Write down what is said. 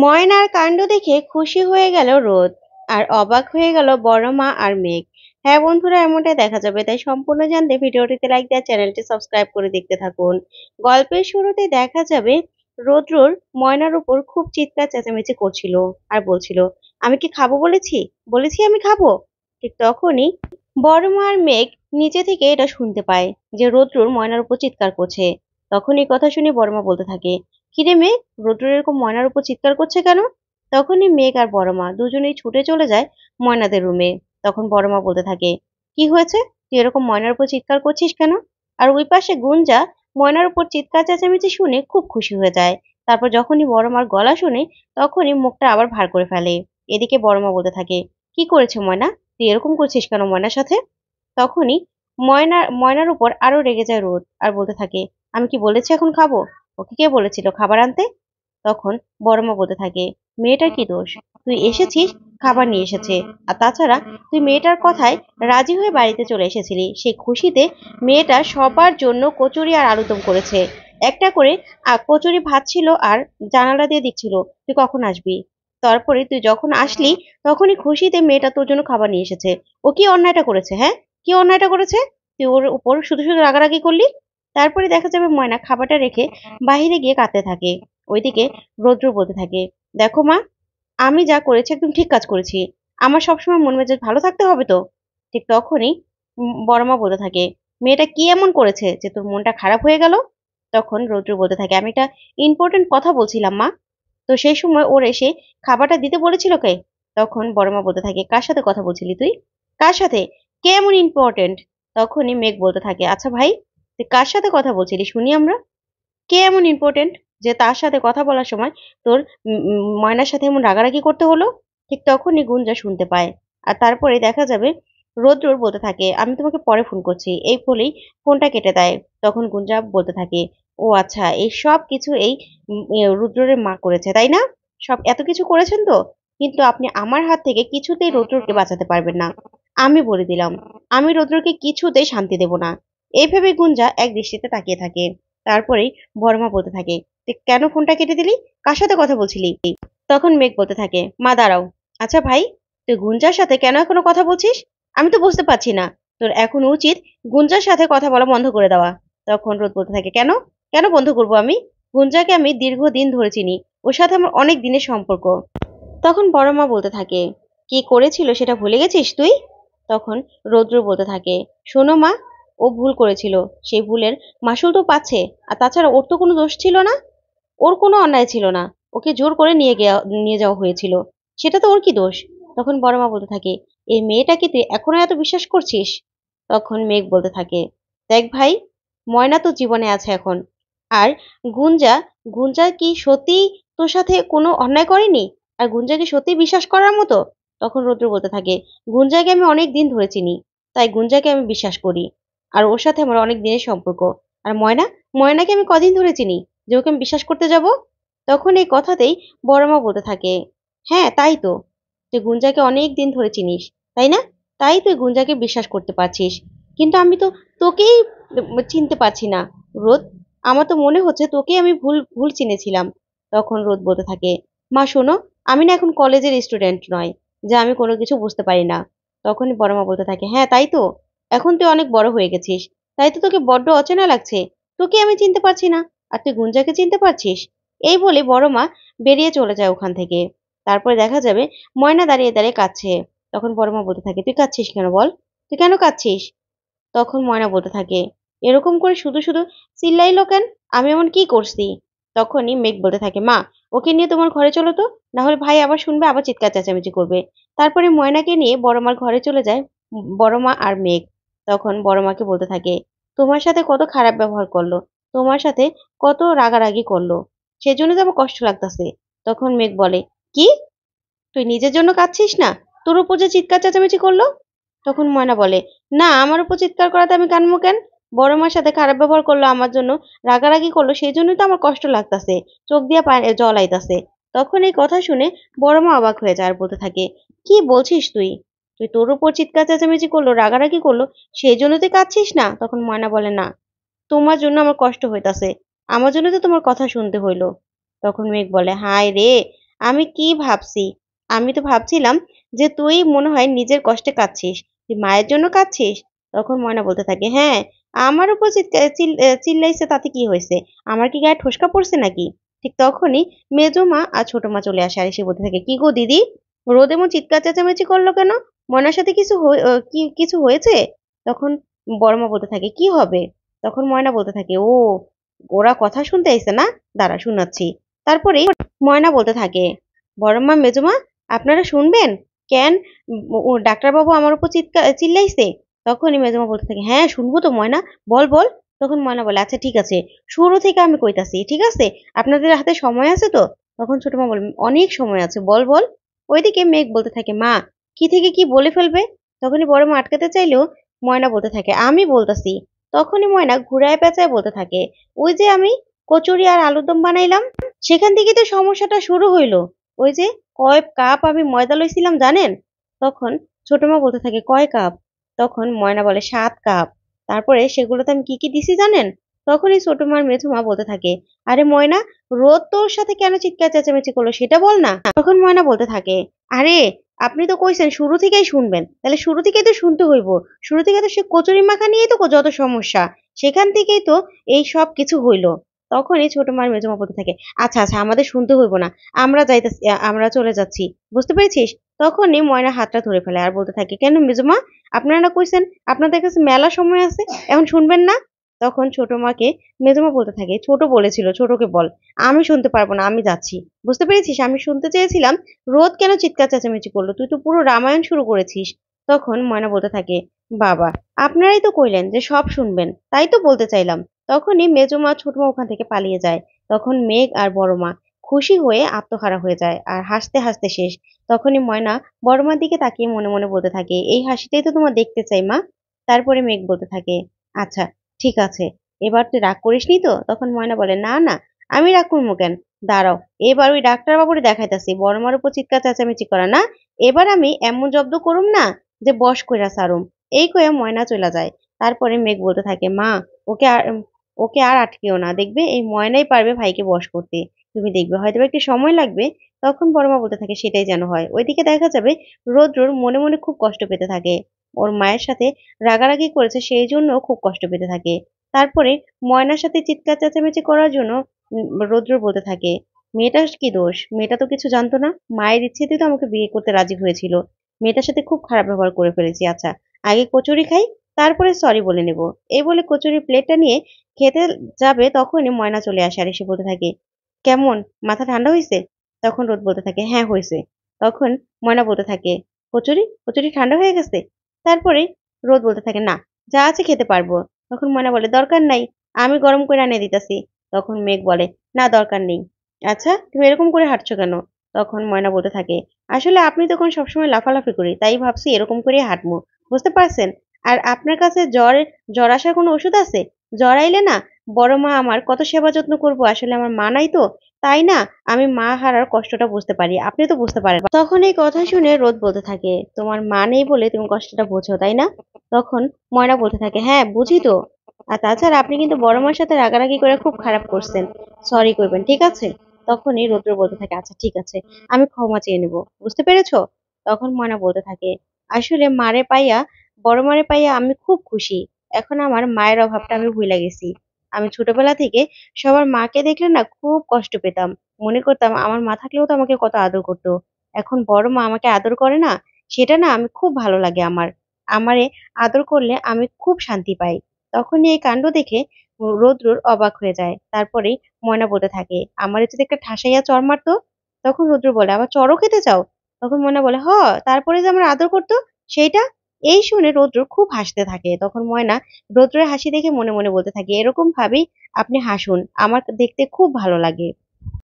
ময়নার কাণ্ড দেখে খুশি হয়ে গেল রোদ, আর অবাক হয়ে গেল বড় মা আর মেঘ। হ্যাঁ বন্ধুরা, এমনটাই দেখা যাবে, তাই সম্পূর্ণ জানতে ভিডিওটিতে লাইক দেওয়া, চ্যানেলটি সাবস্ক্রাইব করে দেখতে থাকুন। গল্পের শুরুতে দেখা যাবে রোদ্রুর ময়নার উপর খুব চিৎকার চেঁচামেচি করছিল আর বলছিল, আমি কি খাবো বলেছি, বলেছি আমি খাবো। ঠিক তখনই বড় মা আর মেঘ নিচে থেকে এটা শুনতে পায় যে রোদ্রুর ময়নার উপর চিৎকার করছে। তখন এই কথা শুনে বড় মা বলতে থাকে, কিরে মেঘ, রোদ্রুর এরকম ময়নার উপর চিৎকার করছে কেন? তখনই মেঘ আর বড় মা দুজনেই ছুটে চলে যায় ময়নাদের রুমে। তখন বড় মা বলতে থাকে, কি হয়েছে, তুই এরকম ময়নার উপর চিৎকার করছিস কেন? আর ওই পাশে গুঞ্জা ময়নার উপর চিৎকার চেঁচামেচি শুনে খুব খুশি হয়ে যায়। তারপর যখনই বড় মার গলা শুনে তখনই মুখটা আবার ভার করে ফেলে। এদিকে বড় মা বলতে থাকে, কি করেছে ময়না, তুই এরকম করছিস কেন ময়নার সাথে? তখনই ময়নার উপর আরো রেগে যায় রোদ আর বলতে থাকে, আমি কি বলেছি এখন খাবো? ওকে কে বলেছিল খাবার আনতে? তখন বড় মা বলতে থাকে, মেয়েটার কি দোষ, তুই এসেছিস, খাবার নিয়ে এসেছে। আর তাছাড়া তুই মেয়েটার কথায় রাজি হয়ে বাড়িতে চলে এসেছিলি, সেই খুশিতে মেয়েটা সবার জন্য কচুরি আর আলুদম করেছে। একটা করে কচুরি ভাত ছিল আর জানালা দিয়ে দিচ্ছিল, তুই কখন আসবি। তারপরে তুই যখন আসলি তখনই খুশিতে মেয়েটা তোর জন্য খাবার নিয়ে এসেছে। ও কি অন্যায়টা করেছে, হ্যাঁ? কি অন্যায়টা করেছে? তুই ওর উপর শুধু শুধু রাগারাগি করলি। তারপরে দেখা যাবে ময়না খাবারটা রেখে বাহিরে গিয়ে কাঁদতে থাকে। ওইদিকে রৌদ্র বলতে থাকে, দেখো মা, আমি যা করেছি একদম ঠিক কাজ করেছি। আমার সবসময় মন মেজাজ ভালো থাকতে হবে তো। ঠিক তখনই বড় মা বলতে থাকে, মেয়েটা কি এমন করেছে যে তোর মনটা খারাপ হয়ে গেল? তখন রৌদ্র বলতে থাকে, আমি একটা ইম্পর্টেন্ট কথা বলছিলাম মা। তো সেই সময় ওর এসে খাবারটা দিতে বলেছিল কে? তখন বড় মা বলতে থাকে, কার সাথে কথা বলছিলি তুই? কার সাথে? কে এমন ইম্পর্টেন্ট? তখনই মেঘ বলতে থাকে, আচ্ছা ভাই, তুই কার সাথে কথা বলছিলি শুনি আমরা। কে এমন ইম্পর্টেন্ট যে তার সাথে কথা বলার সময় তোর ময়নার সাথে এমন রাগারাগি করতে হলো? ঠিক তখনই গুঞ্জা শুনতে পায়। আর তারপরে দেখা যাবে রোদ্রুর বলতে থাকে, আমি তোমাকে পরে ফোন করছি, এই বলেই ফোনটা কেটে দেয়। তখন গুঞ্জা বলতে থাকে, ও আচ্ছা, এই সব কিছু এই রুদ্রের মা করেছে তাই না? সব এত কিছু করেছেন তো, কিন্তু আপনি আমার হাত থেকে কিছুতেই রৌদ্রকে বাঁচাতে পারবেন না। আমি বলে দিলাম, আমি রৌদ্রকে কিছুতেই শান্তি দেব না। এইভাবে গুঞ্জা এক দৃষ্টিতে তাকিয়ে থাকে। তারপরেই বড়মা বলতে থাকে, তুই কেন ফোনটা কেটে দিলি, কার সাথে কথা বলছিলি? তখন মেঘ বলতে থাকে, মা দাঁড়াও, আচ্ছা ভাই, তুই গুঞ্জার সাথে কেন এখনো কথা বলছিস? আমি তো বুঝতে পারছি না। তোর এখন উচিত গুঞ্জার সাথে কথা বলা বন্ধ করে দেওয়া। তখন রোদ বলতে থাকে, কেন, কেন বন্ধ করবো আমি? গুঞ্জাকে আমি দীর্ঘদিন ধরে চিনি, ওর সাথে আমার অনেক দিনের সম্পর্ক। তখন বড় মা বলতে থাকে, কি করেছিল সেটা ভুলে গেছিস তুই? তখন রৌদ্র বলতে থাকে, শোনো মা, ও ভুল করেছিল, সেই ভুলের মাসুল তো পাচ্ছে। আর তাছাড়া ওর তো কোনো দোষ ছিল না, ওর কোনো অন্যায় ছিল না। ওকে জোর করে নিয়ে যাওয়া হয়েছিল, সেটা তো ওর কি দোষ? তখন বড় মা বলতে থাকে, এই মেয়েটাকে তুই এখনো এত বিশ্বাস করছিস? তখন মেঘ বলতে থাকে, দেখ ভাই, ময়না তো জীবনে আছে এখন। আর গুঞ্জা, গুঞ্জা কি সত্যি তোর সাথে কোনো অন্যায় করেনি? আর গুঞ্জাকে সত্যি বিশ্বাস করার মতো? তখন রৌদ্র বলতে থাকে, গুঞ্জাকে আমি অনেক দিন ধরে চিনি, তাই গুঞ্জাকে আমি বিশ্বাস করি। আর ওর সাথে আমার অনেক দিনের সম্পর্ক। আর ময়না, ময়নাকে আমি কদিন ধরে চিনি যে ওকে আমি বিশ্বাস করতে যাব? তখন এই কথাতেই বড় মা বলতে থাকে, হ্যাঁ তাই তো, তুই গুঞ্জাকে অনেক দিন ধরে চিনিস, তাই না? তাই তুই গুঞ্জাকে বিশ্বাস করতে পারছিস, কিন্তু আমি তো তোকেই চিনতে পারছি না রোদ। আমার তো মনে হচ্ছে তোকেই আমি ভুল ভুল চিনেছিলাম। তখন রোদ বলতে থাকে, মা শোনো, আমি না এখন কলেজের স্টুডেন্ট নয় যে আমি কোনো কিছু বুঝতে পারি না। তখনই বড় মা বলতে থাকে, হ্যাঁ তাই তো, এখন তুই অনেক বড় হয়ে গেছিস, তাই তো তোকে বড্ড অচেনা লাগছে। তোকে আমি চিনতে পারছি না, আর তুই গুঞ্জাকে চিনতে পারছিস। এই বলে বড় মা বেরিয়ে চলে যায় ওখান থেকে। তারপরে দেখা যাবে ময়না দাঁড়িয়ে দাঁড়িয়ে কাঁদছে। তখন বড় মা বলতে থাকে, তুই কাঁদছিস কেন বল, তুই কেন কাঁদছিস? তখন ময়না বলতে থাকে, এরকম করে শুধু শুধু চিল্লাইলো কেন, আমি এমন কি করছি? তখনই মেঘ বলতে থাকে, মা, ওকে নিয়ে তোমার ঘরে চলো তো, না হলে ভাই আবার শুনবে, আবার চিৎকার চেঁচামেচি করবে। তারপরে ময়নাকে নিয়ে বড় মার ঘরে চলে যায় বড় মা আর মেঘ। তখন বড় মাকে বলতে থাকে, তোমার সাথে কত খারাপ ব্যবহার করলো, তোমার সাথে কত রাগারাগি করলো, সেজন্য তো আমার কষ্ট লাগতেছে। তখন মেঘ বলে, কি, তুই নিজের জন্য কাঁদছিস না, তোর উপর যে চিৎকার চেঁচামেচি করলো? তখন ময়না বলে, না, আমার উপর চিৎকার করাতে আমি কানবো কেন? বড় মার সাথে খারাপ ব্যবহার করলো আমার জন্য, রাগারাগি করলো, সেই জন্যই তো আমার কষ্ট লাগতাছে, চোখ দিয়ে জল আইতাছে। তখন এই কথা শুনে বড় মা অবাক হয়ে যায় আর বলতে থাকে, কি বলছিস তুই? তুই তোর উপর চিৎকার চেঁচামেচি করলো, রাগারাগি করলো, সেই জন্য তুই কাঁদছিস না? তখন ময়না বলে, না, তোমার জন্য আমার কষ্ট হইতাছে, আমার জন্য তো তোমার কথা শুনতে হইলো। তখন মেঘ বলে, হায় রে, আমি কি ভাবছি? আমি তো ভাবছিলাম যে তুই মনে হয় নিজের কষ্টে কাঁদছিস। তুই মায়ের জন্য কাঁদছিস? তখন ময়না বলতে থাকে, "হ্যাঁ, আমার উপর চিল্লাইছে তাতে কি হইছে? আমার কি গায়ে ঠোসকা পড়ছে নাকি?" ঠিক তখনই মেজো মা আর ছোট মা চলে আসে আর এসে বলতে থাকে, "কি গো দিদি? রোদ এমন চিৎকার চেঁচামেচি করলো কেন? ময়নার সাথে কিছু হয়েছে?" তখন বড় মা বলতে থাকে, "কি হবে?" তখন ময়না বলতে থাকে, "ও, ওরা কথা শুনতে আইছে না? দাঁড়া শুনাচ্ছি।" তারপরেই ময়না বলতে থাকে, "বড়মা, মেজোমা, আপনারা শুনবেন? কেন ও ডাক্তারবাবু আমার উপর চিল্লাইছে?" তখনই মেজোমা বলতে থাকে, "হ্যাঁ, শুনবো তো ময়না। বল, বল।" তখন ময়না বলে, "আচ্ছা ঠিক আছে। শুরু থেকে আমি কইতাছি। ঠিক আছে? আপনাদের হাতে সময় আছে তো?" তখন ছোট মা বলে, "অনেক সময় আছে। বল, বল।" ওইদিকে মেঘ বলতে থাকে, "মা, কি থেকে কি বলে ফেলবে?" তখনই বড় মা আটকাতে চাইলেও ময়না বলতে থাকে, "আমি বলতাছি।" তখনই ময়না ঘুরায় পেঁচায় বলতে থাকে, "ওই যে আমি কচুরি আর আলুর দম বানাইলাম, সেখান থেকেই তো সমস্যাটা শুরু হইলো। ওই যে কয় কাপ আমি ময়দা লইছিলাম জানেন?" তখন ছোট মা বলতে থাকে, "কয় কাপ?" তখন ময়না বলে, "7 কাপ। তারপরে সেগুলোতে আমি কি, কি দিছি জানেন?" তখনই ছোট মা আর মেঝো মা বলতে থাকে, "আরে ময়না, রোদ তোর সাথে কেন চিৎকার চেঁচামেচি করলো সেটা বল না?" তখন ময়না বলতে থাকে, "আরে আপনি তো কইছেন শুরু থেকেই শুনবেন। তাহলে শুরু থেকেই তো শুনতে হইব। শুরু থেকে তো সে কচুরি মাখা নিয়েই তো যত সমস্যা। সেখান থেকেই তো এই সব কিছু হইলো।" তখনই ছোট মা আর মেজো মা বলতে থাকে, "আচ্ছা, আচ্ছা, আমাদের শুনতে হইব না। আমরা চলে যাচ্ছি। বুঝতে পেরেছিস?" তখনই ময়না হাতটা ধরে ফেলে আর বলতে থাকে, "কেন মেজোমা? আপনারা না কইছেন আপনাদের কাছে মেলা সময় আছে। এখন শুনবেন না?" তখন ছোট মাকে মেজোমা বলতে থাকে, "ছোট বলেছিল, ছোটকে বল। আমি শুনতে পারব না, আমি যাচ্ছি। বুঝতে পেরেছিস? আমি শুনতে চেয়েছিলাম রোদ কেন চিৎকার চেঁচামেচি করলো? তুই তো পুরো রামায়ণ শুরু করেছিস।" তখন ময়না বলতে থাকে, "বাবা, আপনারাই তো কইলেন যে সব শুনবেন। তাই তো বলতে চাইলাম।" তখনই মেজো মা, ছোট মা ওখান থেকে পালিয়ে যায়। তখন মেঘ আর বড় মা খুশি হয়ে আত্মহারা হয়ে যায় আর হাসতে, হাসতে শেষ। তখনই ময়না বড় মার দিকে তাকিয়ে মনে, মনে বলতে থাকে, "এই হাসিটাই তো তোমার দেখতে চাই মা।" তারপরে মেঘ বলতে থাকে, "আচ্ছা, ঠিক আছে। এবার তুই রাগ করিসনি তো?" তখন ময়না বলে, "না, না, আমি রাগ করবো কেন? দাঁড়াও, এবার ওই ডাক্তারবাবুরে দেখাইতাছি। বড় মার উপর চিৎকার চেঁচামেচি করা না। এবার আমি এমন জব্দ করুম না যে বশ কইরা ছাড়ুম।" এই কইয়া ময়না চইলা যায়। তারপরে মেঘ বলতে থাকে, "মা, ওকে আর ওকে আর আটকিও না। দেখবে এই ময়নাই পারবে ভাইকে বশ করতে। তুমি দেখবে হয়তোবা একটু সময় লাগবে।" তখন বড় মা বলতে থাকে, "সেটাই যেন হয়।" ওইদিকে দেখা যাবে রৌদ্রর মনে, মনে খুব কষ্ট পেতে থাকে। ওর মায়ের সাথে রাগারাগি করেছে সেই জন্য খুব কষ্ট পেতে থাকে। তারপরে ময়নার সাথে চিৎকার চেঁচামেচি করার জন্য রৌদ্র বলতে থাকে, "মেয়েটার কি দোষ? মেয়েটা তো কিছু জানতো না। মায়ের ইচ্ছেতেই তো আমাকে বিয়ে করতে রাজি হয়েছিল। মেয়েটার সাথে খুব খারাপ ব্যবহার করে ফেলেছি। আচ্ছা, আগে কচুরি খাই, তারপরে সরি বলে নেব।" এই বলে কচুরির প্লেটটা নিয়ে খেতে যাবে তখনই ময়না চলে আসে আর এসে বলতে থাকে, "কেমন? মাথা ঠান্ডা হইছে?" তখন রোদ বলতে থাকে, "হ্যাঁ, হইছে।" তখন ময়না বলতে থাকে, "কচুরি? কচুরি ঠান্ডা হয়ে গেছে?" তারপরে রোদ বলতে থাকে, "না, যা আছে খেতে পারবো।" তখন ময়না বলে, "দরকার নাই। আমি গরম কইরা এনে দিতাছি।" তখন মেঘ বলে, "না, দরকার নেই।" "আচ্ছা, তুমি এরকম করে হাঁটছো কেন?" তখন ময়না বলতে থাকে, "আসলে আপনি তখন সবসময় লাফালাফি করি। তাই ভাবছি এরকম করেই হাঁটবো। বুঝতে পারছেন? আর আপনার কাছে জ্বর আসার কোনো ওষুধ আছে? জ্বর আইলে না বড় মা আমার কত সেবা যত্ন করবো। আসলে আমার মা নাই তো। তাই না আমি মা হারার কষ্টটা বুঝতে পারি। আপনি তো বুঝতে পারেন না।" তখন এই কথা শুনে রোদ বলতে থাকে, "তোমার মা নেই বলে তুমি কষ্টটা বোঝো, তাই না?" তখন ময়না বলতে থাকে, "হ্যাঁ, বুঝি তো। আর তাছাড়া আপনি কিন্তু বড় মার সাথে রাগারাগি করে খুব খারাপ করছেন। সরি কইবেন, ঠিক আছে?" তখনই রৌদ্র বলতে থাকে, "আচ্ছা ঠিক আছে। আমি ক্ষমা চেয়ে নেব। বুঝতে পেরেছো?" তখন ময়না বলতে থাকে, "আসলে বড় মারে পাইয়া আমি খুব খুশি। এখন আমার মায়ের অভাবটা আমি ভুইলা গেছি। আমি ছোটবেলা থেকে সবার মাকে দেখলে না খুব কষ্ট পেতাম। মনে করতাম আমার মা থাকলেও তো আমাকে কত আদর করতো। এখন বড় মা আমাকে আদর করে না, সেটা না আমি খুব ভালো লাগে আমার। আমারে আদর করলে আমি খুব শান্তি পাই।" তখনই এই কাণ্ড দেখে রৌদ্রর অবাক হয়ে যায়। তারপরেই ময়না বলতে থাকে, "আমারে যদি একটা ঠাসাইয়া চড় মারতো?" তখন রৌদ্র বলে, "আবার চড়ও খেতে চাও?" তখন ময়না বলে, "হ, তারপরে যে আমার আদর করতো সেইটা?" এই শুনে রৌদ্র খুব হাসতে থাকে। তখন ময়না রৌদ্রের হাসি দেখে মনে, মনে বলতে থাকে, "এরকম ভাবেই আপনি হাসুন। আমার দেখতে খুব ভালো লাগে।"